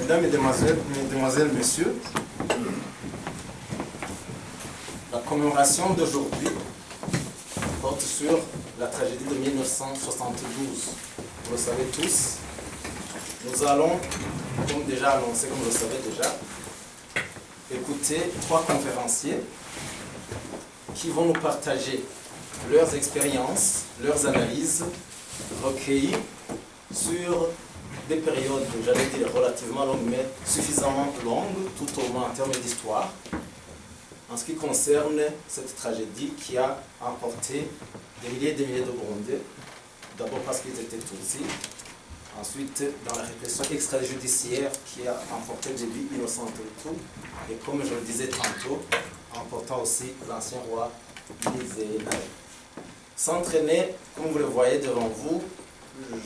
Mesdames, Mesdemoiselles, Messieurs, la commémoration d'aujourd'hui porte sur la tragédie de 1972. Vous le savez tous, nous allons, comme déjà annoncé, comme vous le savez déjà, écouter 3 conférenciers qui vont nous partager leurs expériences, leurs analyses recueillies sur des périodes, j'allais dire relativement longues, mais suffisamment longues, tout au moins en termes d'histoire, en ce qui concerne cette tragédie qui a emporté des milliers et des milliers de Burundais, d'abord parce qu'ils étaient Tutsis, ensuite dans la répression extrajudiciaire qui a emporté des vies innocentes et tout, et comme je le disais tantôt, emportant aussi l'ancien roi Nizénaï. Sans traîner, comme vous le voyez devant vous,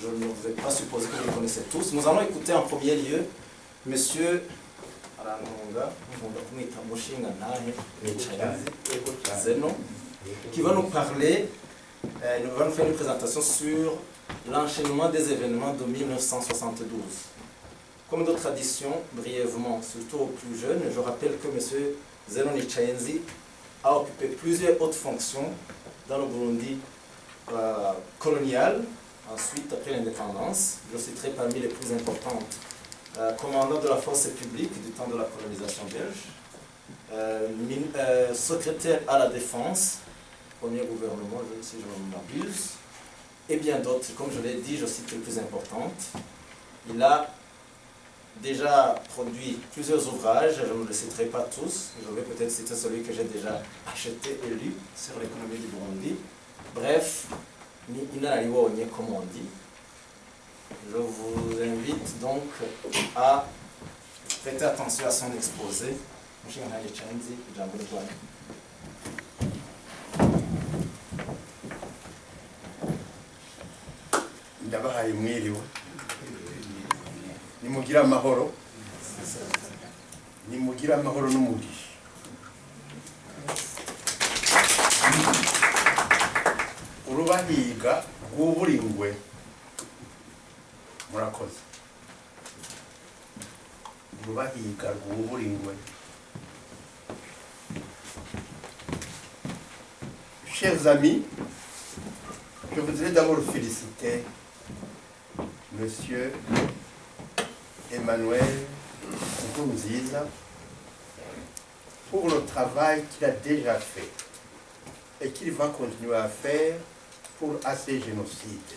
je ne vais pas supposer que vous le connaissez tous. Nous allons écouter en premier lieu Monsieur Zeno, qui va nous parler, va nous faire une présentation sur l'enchaînement des événements de 1972. Comme de tradition, brièvement, surtout aux plus jeunes, je rappelle que M. Zeno Nichayenzi a occupé plusieurs hautes fonctions dans le Burundi colonial. Ensuite, après l'indépendance, je citerai parmi les plus importantes, commandant de la force publique du temps de la colonisation belge, secrétaire à la défense, premier gouvernement, si je ne m'abuse, et bien d'autres. Comme je l'ai dit, je cite les plus importantes. Il a déjà produit plusieurs ouvrages, je ne les citerai pas tous, je vais peut-être citer celui que j'ai déjà acheté et lu sur l'économie du Burundi. Bref, Inararibonye, comme on dit. Je vous invite donc à prêter attention à son exposé. Ndabahaye mwiriwe nimugira amahoro n'umugisha. Urubahiga rw'uburingwe murakoze. Urubahiga rw'uburingwe. Chers amis, je voudrais d'abord féliciter Monsieur Emmanuel Nkurunziza pour le travail qu'il a déjà fait et qu'il va continuer à faire pour ces génocides.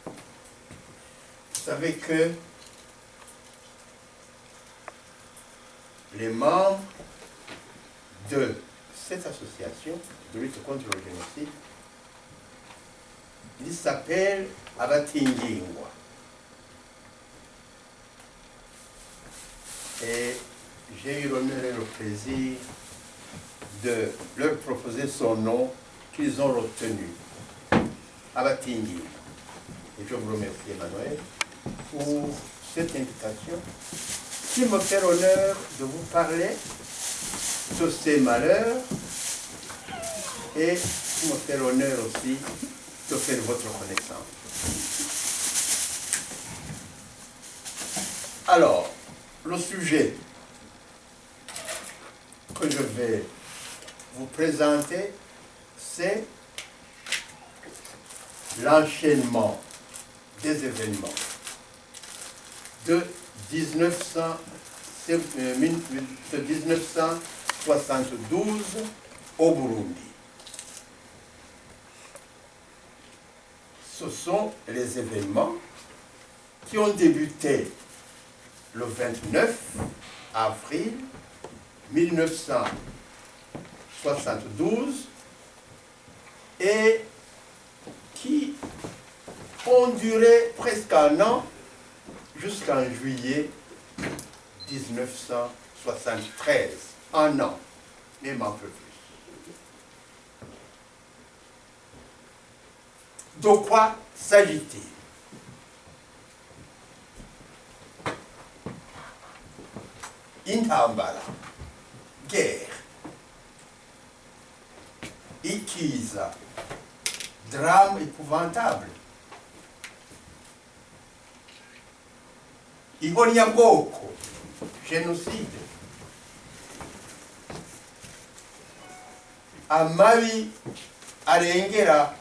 Vous savez que les membres de cette association de lutte contre le génocide, ils s'appellent Abatingingwa. Et j'ai eu l'honneur et le plaisir de leur proposer son nom qu'ils ont retenu, Abatingingwa. Et je vous remercie, Emmanuel, pour cette invitation qui me fait l'honneur de vous parler de ces malheurs et qui me fait l'honneur aussi de faire votre connaissance. Alors, le sujet que je vais vous présenter, c'est l'enchaînement des événements de 1972 au Burundi. Ce sont les événements qui ont débuté le 29 avril 1972 et qui ont duré presque un an jusqu'en juillet 1973. Un an, même un peu plus. De quoi s'agit-il? Intambara, guerre, ikiza, drame épouvantable. ihonyabwoko, jenoside, amabi arengera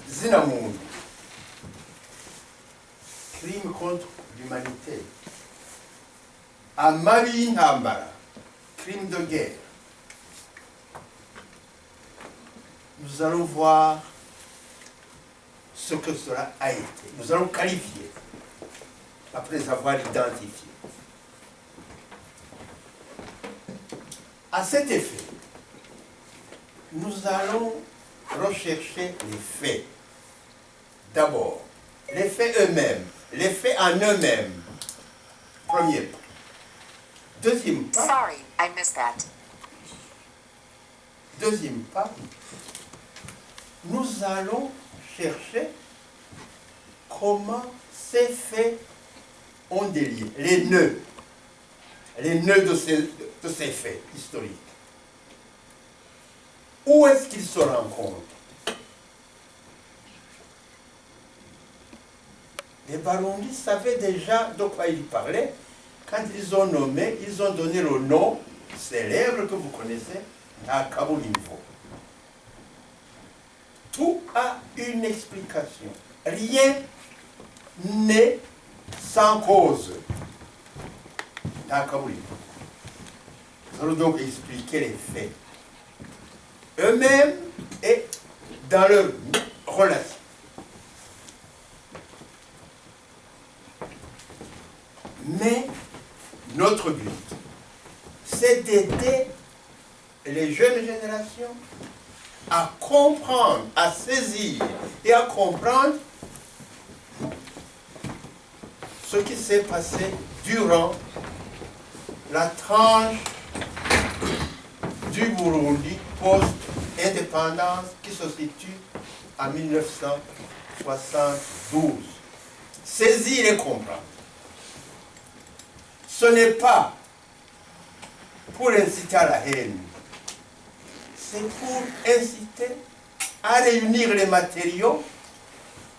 zina muntu, crime contre l'humanité, amabi y'intambara, crime de guerre. Nous allons voir ce que cela a été. Nous allons qualifier après avoir identifié. À cet effet, nous allons rechercher les faits. D'abord, les faits eux-mêmes, les faits en eux-mêmes. Premier pas. Deuxième pas. Sorry, I missed that. Deuxième pas. Nous allons chercher comment ces faits ont des liens, les nœuds de ces faits historiques. Où est-ce qu'ils se rencontrent? Les Barondis savaient déjà de quoi ils parlaient quand ils ont nommé, ils ont donné le nom célèbre que vous connaissez, Nakabulimvo. Tout a une explication. Rien n'est sans cause. Nakabulimvo. Nous allons donc expliquer les faits eux-mêmes et dans leur relation. Mais notre but, c'est d'aider les jeunes générations à comprendre, à saisir et à comprendre ce qui s'est passé durant la tranche du Burundi post-indépendance qui se situe en 1972. Saisir et comprendre. Ce n'est pas pour inciter à la haine, c'est pour inciter à réunir les matériaux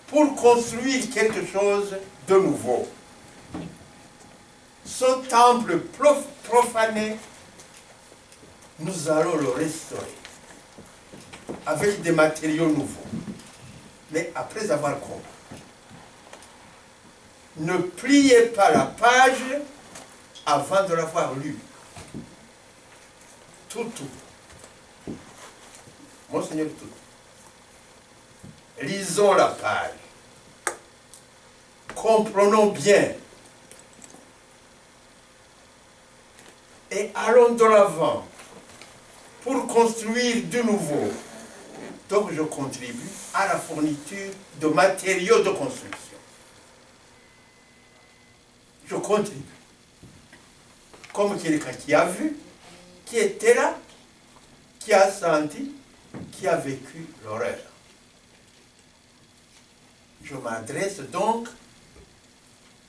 pour construire quelque chose de nouveau. Ce temple profané, nous allons le restaurer avec des matériaux nouveaux. Mais après avoir compris, ne pliez pas la page avant de l'avoir lu. Tout. Monseigneur tout. Lisons la page. Comprenons bien. Et allons de l'avant pour construire du nouveau. Donc je contribue à la fourniture de matériaux de construction. Je contribue. Comme quelqu'un qui a vu, qui était là, qui a senti, qui a vécu l'horreur. Je m'adresse donc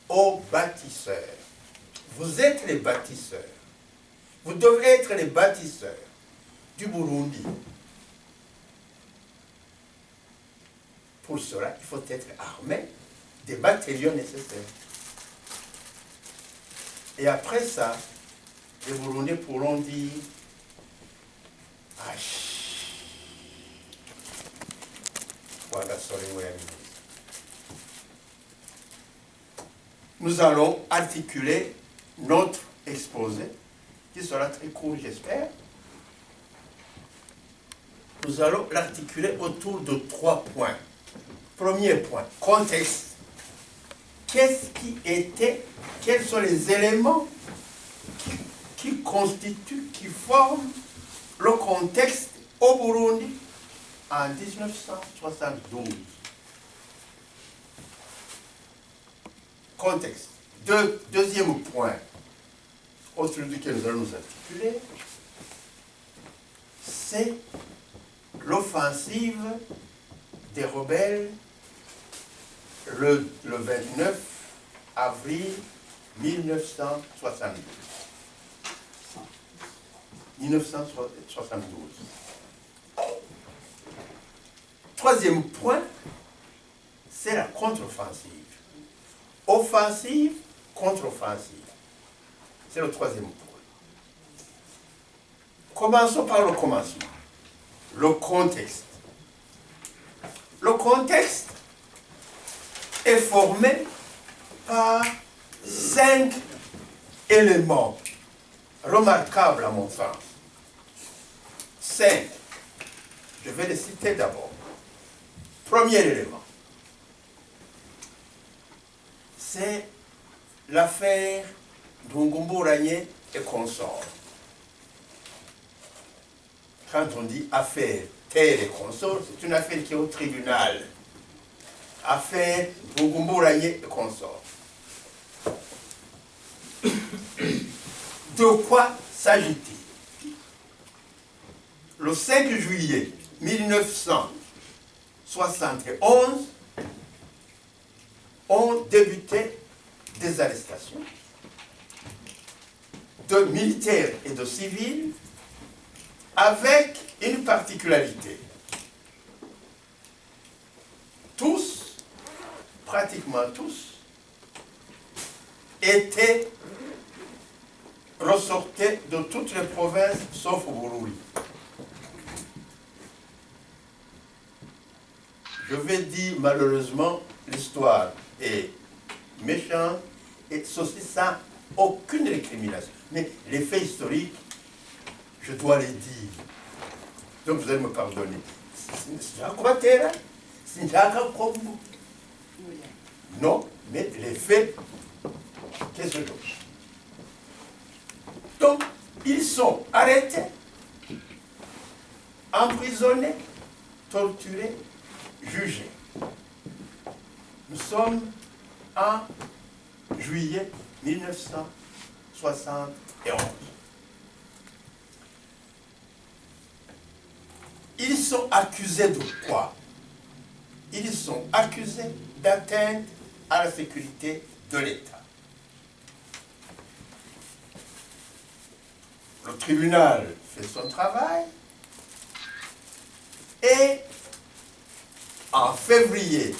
aux bâtisseurs. Vous êtes les bâtisseurs. Vous devez être les bâtisseurs du Burundi. Pour cela, il faut être armé des matériaux nécessaires. Et après ça, les Burundais pourront dire nous allons articuler notre exposé, qui sera très court, j'espère. Nous allons l'articuler autour de 3 points. Premier point, contexte. Qu'est-ce qui était, quels sont les éléments qui constituent, qui forment le contexte au Burundi en 1972. Contexte. Deuxième point, autour duquel nous allons nous articuler, c'est l'offensive des rebelles le 29 avril 1972. 1972. Troisième point, c'est la contre-offensive. Offensive contre-offensive. C'est le troisième pôle. Commençons par le commencement. Le contexte. Le contexte est formé par 5 éléments remarquables à mon sens. 5. Je vais les citer d'abord. Premier élément, c'est l'affaire d'Ungumburanye et consorts. Quand on dit affaire terre et consorts, c'est une affaire qui est au tribunal. Affaire d'Ungumburanye et consorts. De quoi s'agit-il? Le 5 juillet 1971 ont débuté des arrestations de militaires et de civils avec une particularité. Tous, pratiquement tous, ressortaient de toutes les provinces sauf Bururi. Je vais dire malheureusement, l'histoire est méchante et ceci sans aucune récrimination. Mais les faits historiques, je dois les dire. Donc vous allez me pardonner. Non, mais les faits, qu'est-ce que c'est? Donc, ils sont arrêtés, emprisonnés, torturés, jugés. Nous sommes en juillet 1971. Ils sont accusés de quoi? Ils sont accusés d'atteinte à la sécurité de l'État. Le tribunal fait son travail et en février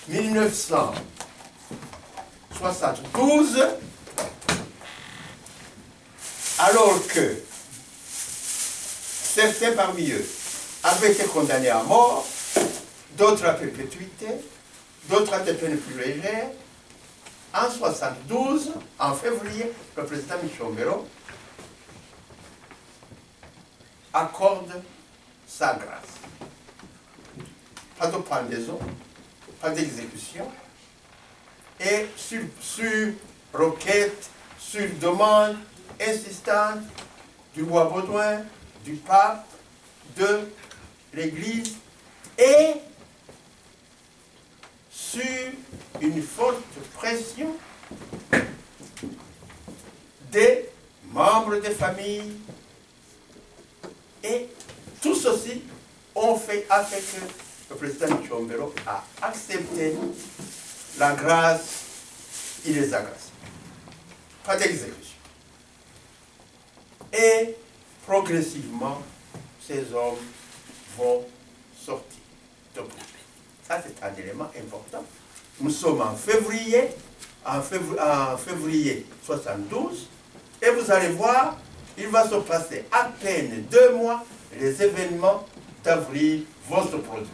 1972, alors que certains parmi eux avaient été condamnés à mort, d'autres à perpétuité, d'autres à des peines plus légères, en 1972, en février, le président Michombero accorde sa grâce. Pas de pendaison, pas d'exécution, et sur requête, sur demande insistante du roi Baudouin, du pape, de l'Église, et sur une forte pression des membres des familles. Et tout ceci ont fait que le président Michombero a accepté la grâce, il les a graciés. Pas d'exécution. Et progressivement, ces hommes vont sortir de prison. Ça, c'est un élément important. Nous sommes en février 72, et vous allez voir, il va se passer à peine 2 mois, les événements d'avril vont se produire.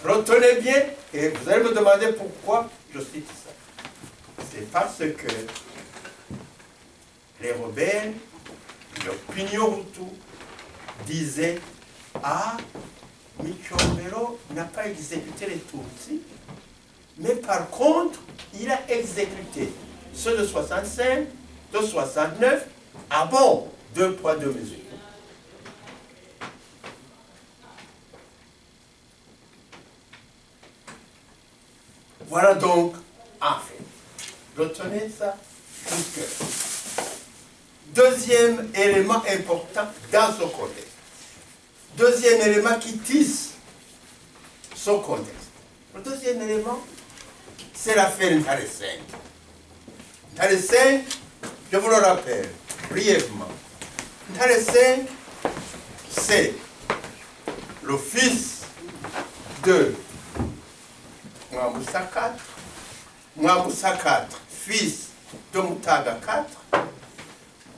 Retenez bien, et vous allez me demander pourquoi je cite ça. C'est parce que les rebelles, l'opinion Hutu, disaient « Ah, Michombero n'a pas exécuté les Tutsis, mais par contre, il a exécuté ceux de 65, de 69, ah bon, 2 poids, 2 mesures. » Voilà donc, en fait, retenez ça jusque. Deuxième élément important dans ce contexte. Deuxième élément qui tisse ce contexte. Le deuxième élément, c'est l'affaire Ntare 5. Ntare 5, je vous le rappelle brièvement. Ntare 5, c'est le fils de Mwambousa IV, Mwambusa 4, fils de Mutaga 4.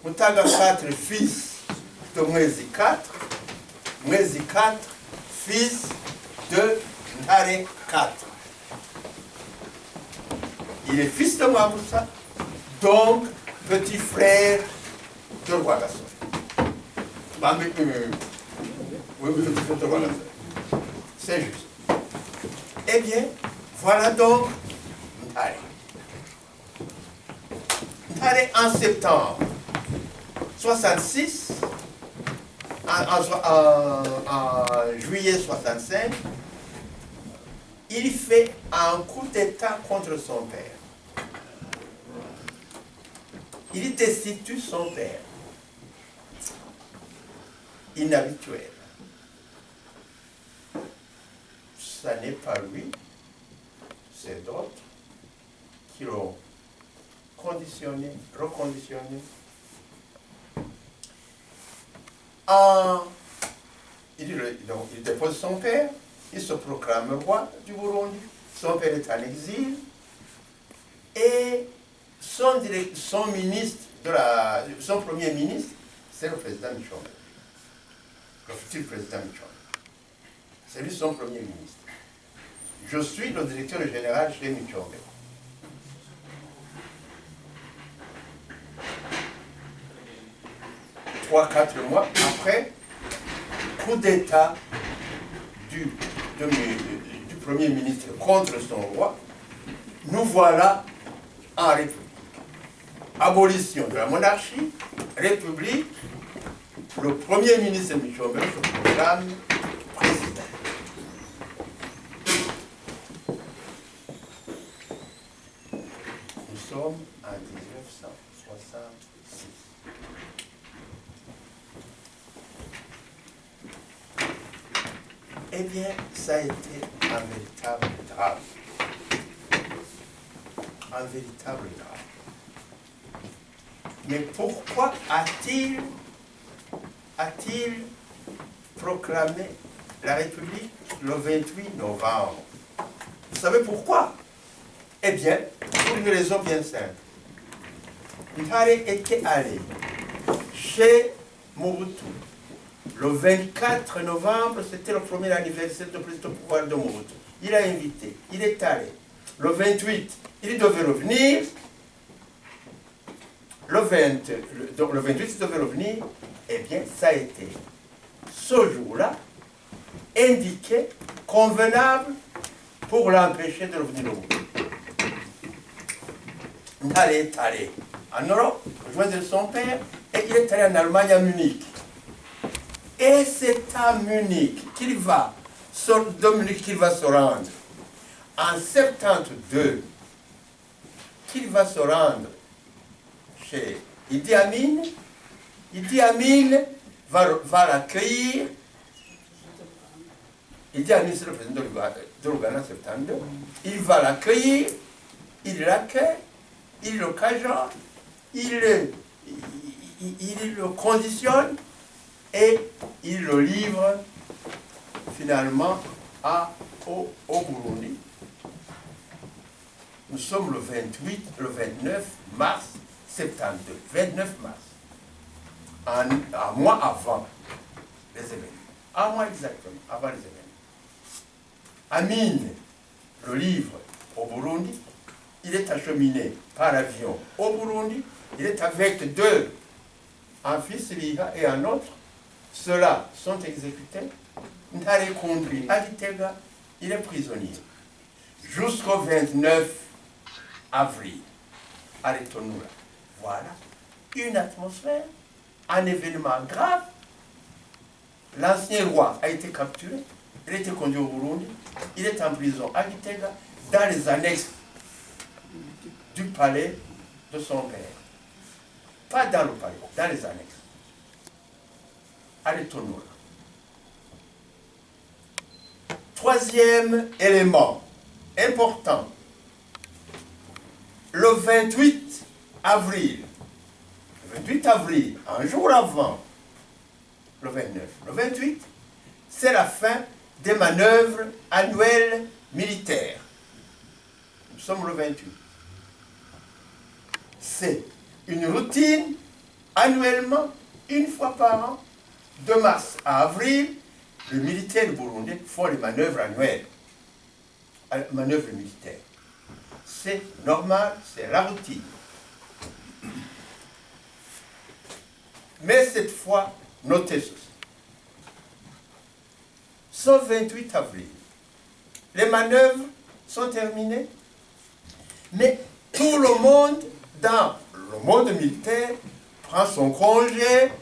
Mutaga 4, fils de Mwezi 4. Mwezi 4, fils de Ntare 4. Il est fils de Mwambusa, donc petit frère de Rwagasore. Oui, petit frère de Rwagasore. C'est juste. Eh bien, voilà donc Ntare. Ntare en septembre 66, en juillet 65, il fait un coup d'État contre son père. Il destitue son père. Inhabituel. Ça n'est pas lui, c'est d'autres qui l'ont conditionné, reconditionné. Il dépose son père, il se proclame roi du Burundi, son père est en exil, et son ministre, son premier ministre, c'est le président Michombe, le futur président Michombe. C'est lui son premier ministre. Je suis le directeur général chez Michombe. Trois, 4 mois après, coup d'État du Premier ministre contre son roi, nous voilà en République. Abolition de la monarchie, République, le Premier ministre Michombe se proclame président. Nous sommes en 1966. Eh bien, ça a été un véritable drame. Un véritable drame. Mais pourquoi a-t-il proclamé la République le 28 novembre? Vous savez pourquoi? Eh bien, pour une raison bien simple. Ntare était allé chez Mobutu. Le 24 novembre, c'était le premier anniversaire de prise de pouvoir de Mobutu. Il a invité, il est allé. Le 28, il devait revenir. Donc le 28, il devait revenir. Eh bien, ça a été, ce jour-là, indiqué, convenable, pour l'empêcher de revenir au Mobutu. Ntare est allé en Europe, rejoindre son père, et il est allé en Allemagne, à Munich. Et c'est à Munich qu'il va se rendre. En 72, qu'il va se rendre chez Idi Amin. Idi Amin va l'accueillir. Idi Amin, c'est le président de l'Ouganda en 72. Il va l'accueillir, il l'accueille, il le cajole, il le conditionne, et il le livre finalement au Burundi. Nous sommes le 29 mars 72, 29 mars, un mois avant les événements, un mois exactement avant les événements. Amin le livre au Burundi, il est acheminé par avion au Burundi, il est avec deux, un fils Liha et un autre. Ceux-là sont exécutés. Ntare conduit à Gitega, il est prisonnier. Jusqu'au 29 avril, à Retonura. Voilà une atmosphère, un événement grave. L'ancien roi a été capturé, il a été conduit au Burundi, il est en prison à Gitega, dans les annexes du palais de son père. Pas dans le palais, dans les annexes. À Retonura. Troisième élément important. Le 28 avril, un jour avant le 29, le 28, c'est la fin des manœuvres annuelles militaires. Nous sommes le 28. c'est une routine annuellement, une fois par an, de mars à avril, les militaires burundais font les manœuvres annuelles, manœuvres militaires. C'est normal, c'est la routine. Mais cette fois, notez ceci. Sauf 28 avril, les manœuvres sont terminées, mais tout le monde, dans le monde militaire, prend son congé,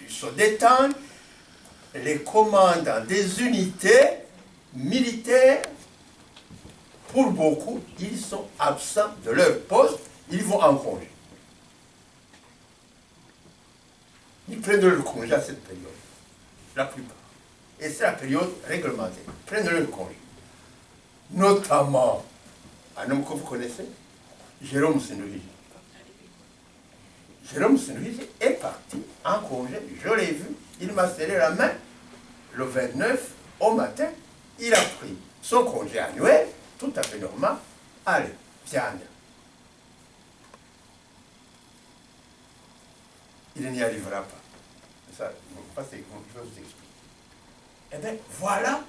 se détend. Les commandants des unités militaires, pour beaucoup, ils sont absents de leur poste, ils vont en congé. Ils prennent leur congé à cette période, la plupart. Et c'est la période réglementée. Ils prennent leur congé. Notamment, un homme que vous connaissez, Jérôme Senoui. Jérôme Senoui est parti en congé, je l'ai vu, il m'a serré la main le 29 au matin, il a pris son congé annuel, tout à fait normal. Allez, viens. Il n'y arrivera pas. Ça, je vais vous expliquer. Eh bien, voilà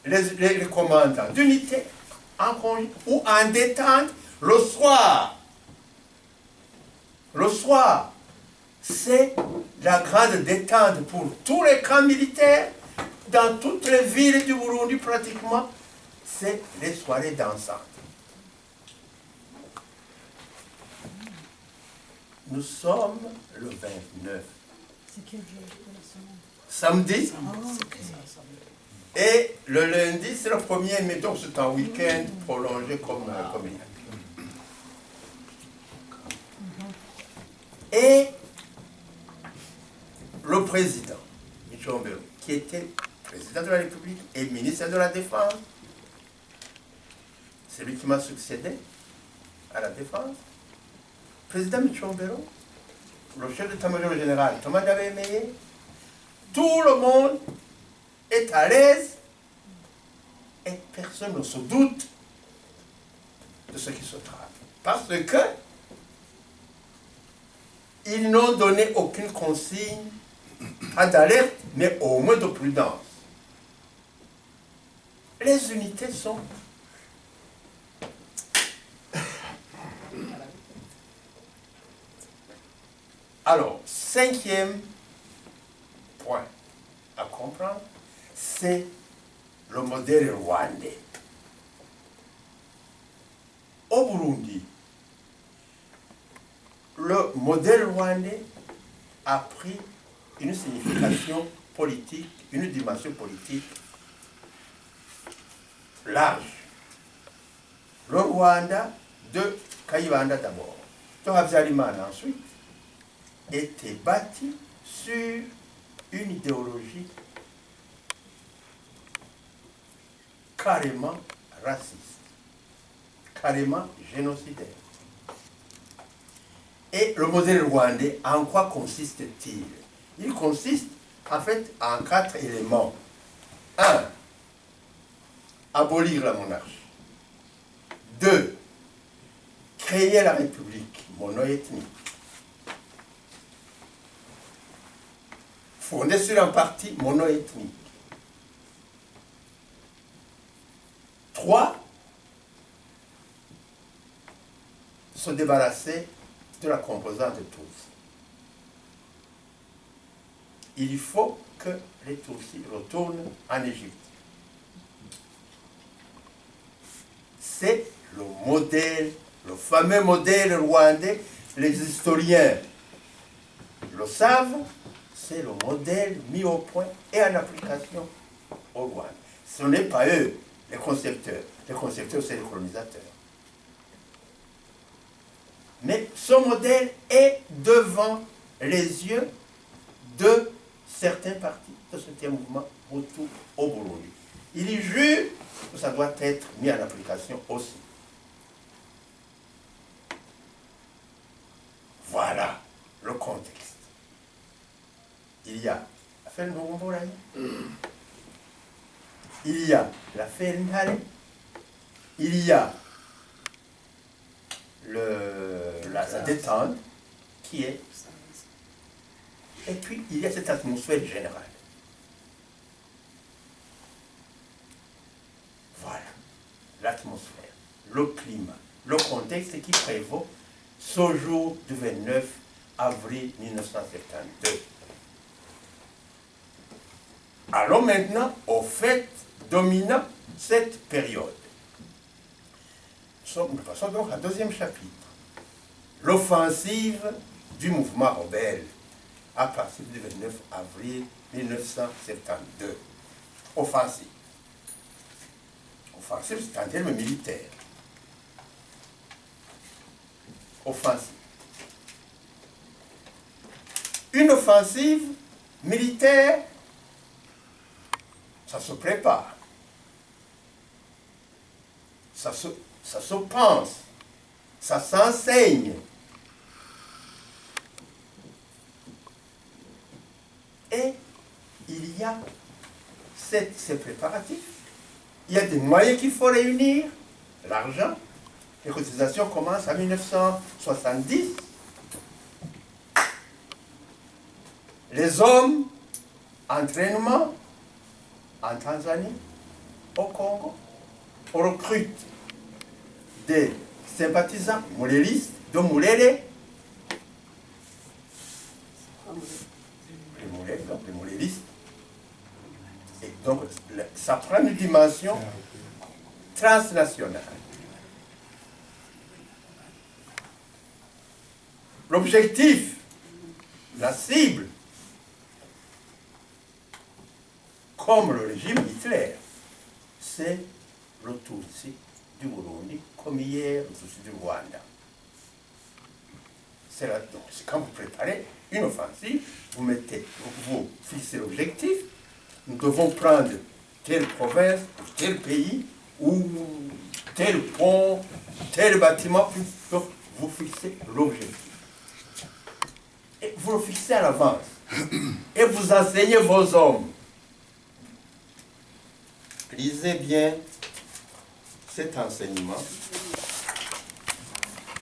les commandants d'unité en congé ou en détente le soir. Le soir, c'est la grande détente pour tous les camps militaires, dans toutes les villes du Burundi pratiquement, c'est les soirées dansantes. Nous sommes le 29. C'est quel jour de la semaine? Samedi. Et le lundi, c'est le 1er mai, donc c'est un week-end prolongé comme il y a. Et le président, Michombero, qui était président de la République et ministre de la Défense, c'est lui qui m'a succédé à la Défense, président Michombero, le chef d'état-major général Thomas Dabemeye, tout le monde est à l'aise et personne ne se doute de ce qui se trame. Parce que ils n'ont donné aucune consigne, pas d'alerte, mais au moins de prudence. Les unités sont... Alors, 5e point à comprendre, c'est le modèle rwandais. Au Burundi, le modèle rwandais a pris une signification politique, une dimension politique large. Le Rwanda de Kayibanda d'abord, de Habyarimana ensuite, était bâti sur une idéologie carrément raciste, carrément génocidaire. Et le modèle rwandais, en quoi consiste-t-il? Il consiste en fait en 4 éléments. 1. Abolir la monarchie. 2. Créer la république monoethnique, fondée sur un parti monoethnique. 3. Se débarrasser de la composante Tutsi. Il faut que les Tutsis retournent en Égypte. C'est le modèle, le fameux modèle rwandais. Les historiens le savent, c'est le modèle mis au point et en application au Rwanda. Ce n'est pas eux les concepteurs. Les concepteurs, c'est les colonisateurs. Mais ce modèle est devant les yeux de certains partis de ce mouvement Hutu au Burundi. Ils jurent que ça doit être mis en application aussi. Voilà le contexte. Il y a l'affaire Ngomboraï, il y a l'affaire Ntare, il y a la détente qui est. Et puis, il y a cette atmosphère générale. Voilà, l'atmosphère, le climat, le contexte qui prévaut ce jour du 29 avril 1972. Allons maintenant au fait dominant cette période. Nous passons donc au deuxième chapitre. L'offensive du mouvement rebelle à partir du 29 avril 1972. Offensive. Offensive, c'est un terme militaire. Offensive. Une offensive militaire, ça se prépare. Ça se pense. Ça s'enseigne. Et il y a ces préparatifs. Il y a des moyens qu'il faut réunir. L'argent. Les cotisations commencent en 1970. Les hommes, entraînement en Tanzanie, au Congo. On recrute des sympathisants mouléristes de Moulélé. Les mouléristes. Et donc, ça prend une dimension transnationale. L'objectif, la cible, comme le régime Hitler, c'est le Tutsi du Burundi, comme hier le Tutsi du Rwanda. C'est quand vous préparez une offensive, vous fixez l'objectif. Nous devons prendre telle province, tel pays, ou tel pont, tel bâtiment, donc vous fixez l'objectif. Et vous le fixez à l'avance. Et vous enseignez vos hommes. Lisez bien cet enseignement